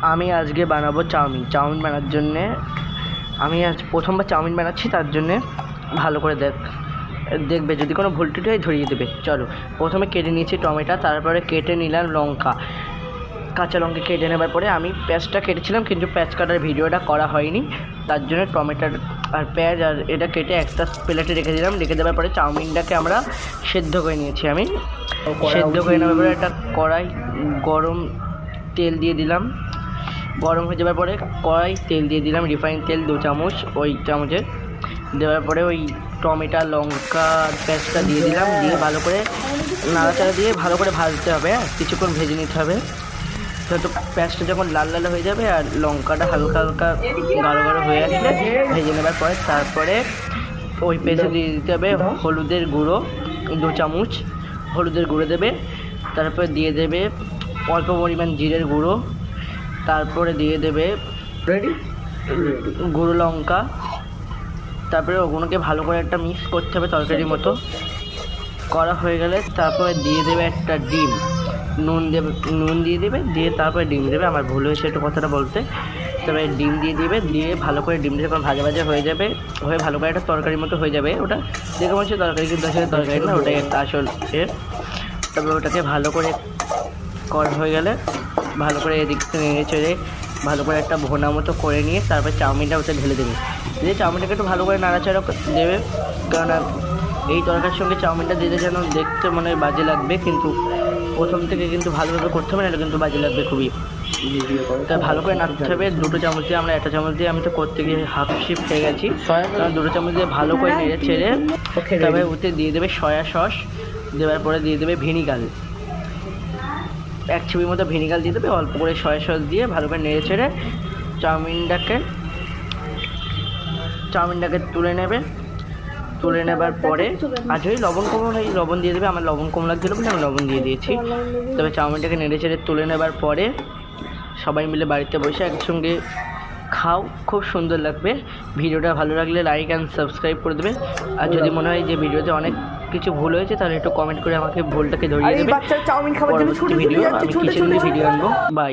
আমি আজকে বানাবো চাউমিন বানার জন্যে আমি আজ প্রথমবার চাউমিন বানাচ্ছি, তার জন্যে ভালো করে দেখবে, যদি কোনো ভুল টুটি হয় ধরিয়ে দেবে। চলো, প্রথমে কেটে নিয়েছি টমেটো, তারপরে কেটে নিলাম কাঁচা লঙ্কা কেটে নেবার পরে আমি পেঁয়াজটা কেটেছিলাম, কিন্তু পেঁয়াজ কাটার ভিডিওটা করা হয়নি, তার জন্য টমেটোর আর পেঁয়াজ আর এটা কেটে একটা প্লেটে রেখে দিলাম। রেখে দেওয়ার পরে চাউমিনটাকে আমরা সেদ্ধ করে নিয়েছি। আমি সেদ্ধ করে নেওয়ার পরে একটা কড়াই গরম তেল দিয়ে দিলাম। গরম হয়ে যাওয়ার পরে তেল দিয়ে দিলাম, রিফাইন তেল 2 চামচ, ওই চামচে দেওয়ার পরে ওই টমেটো লঙ্কা পেঁয়াজটা দিয়ে দিলাম। দিয়ে ভালো করে নাড়াচাড়া দিয়ে ভালো করে ভাজতে হবে, কিছুক্ষণ ভেজে নিতে হবে। তো পেঁয়াজটা যখন লাল লাল হয়ে যাবে আর লঙ্কাটা হালকা হালকা গাঢ় গাঢ় হয়ে আসলে ভেজে নেবার পরে তারপরে ওই পেঁয়াজে দিয়ে দিতে হবে হলুদের গুঁড়ো 2 চামচ হলুদের গুঁড়ো দেবে। তারপরে দিয়ে দেবে অল্প পরিমাণ জিরের গুঁড়ো, তারপরে দিয়ে দেবে গুঁড়ো লঙ্কা। তারপরে ওগুলোকে ভালো করে একটা মিক্স করতে হবে, তরকারির মতো করা হয়ে গেলে তারপরে দিয়ে দেবে একটা ডিম, নুন দিয়ে দেবে, দিয়ে তারপরে ডিম দেবে। আমার ভুল হয়েছে একটু কথাটা বলতে। তারপরে ডিম দিয়ে দেবে, দিয়ে ভালো করে ডিমটা যখন ভাজা হয়ে যাবে, হয়ে ভালো করে একটা তরকারির মতো হয়ে যাবে। ওটা দেখে মনে হচ্ছে তরকারি, কিন্তু আসলে তরকারি না, ওটাই একটা আসল তারপরে ওটাকে ভালো করে করা হয়ে গেলে ভালো করে এদিক থেকে নেড়ে চেড়ে ভালো করে একটা ভোনা মতো করে নিয়ে তারপরে চাউমিনটা ওতে ঢেলে দেবে। দিয়ে চাউমিনটাকে একটু ভালো করে নাড়াচাড়া দেবে, কারণ এই তরকারির সঙ্গে চাউমিনটা দিতে যেন দেখতে মনে হয় বাজে লাগবে, কিন্তু প্রথম থেকে কিন্তু ভালোভাবে করতে হবে না, এটা কিন্তু বাজে লাগবে খুবই। তা ভালো করে নাড়তে হবে। 2 চামচ দিয়ে আমরা 1 চামচ দিয়ে আমি তো করতে গিয়ে হাফ শিফট হয়ে গেছি, কারণ 2 চামচ দিয়ে ভালো করে নেড়ে ছেড়ে তারপরে ওতে দিয়ে দেবে সয়া সস। দেওয়ার পরে দিয়ে দেবে ভিনিগার, 1 চিমটি মতো ভিনিগার দিয়ে দেবে, অল্প করে সয়া সস দিয়ে ভালো করে নেড়ে ছেড়ে চাউমিনটাকে তুলে নেবার পরে আর যদি লবণ কম হয় লবণ দিয়ে দেবে। আমার লবণ কম লাগছিলো বলে আমি লবণ দিয়ে দিয়েছি। তবে চাউমিনটাকে নেড়ে ছেড়ে তুলে নেবার পরে সবাই মিলে বাড়িতে বসে একসঙ্গে খাও, খুব সুন্দর লাগবে। ভিডিওটা ভালো লাগলে লাইক অ্যান্ড সাবস্ক্রাইব করে দেবে। আর যদি মনে হয় যে ভিডিওতে অনেক কিছু ভুল হয়েছে তাহলে একটু কমেন্ট করে আমাকে ভুলটাকে ধরিয়ে দেবে। পরবর্তী ভিডিও আমি কিচেন ভিডিও আনবো। বাই।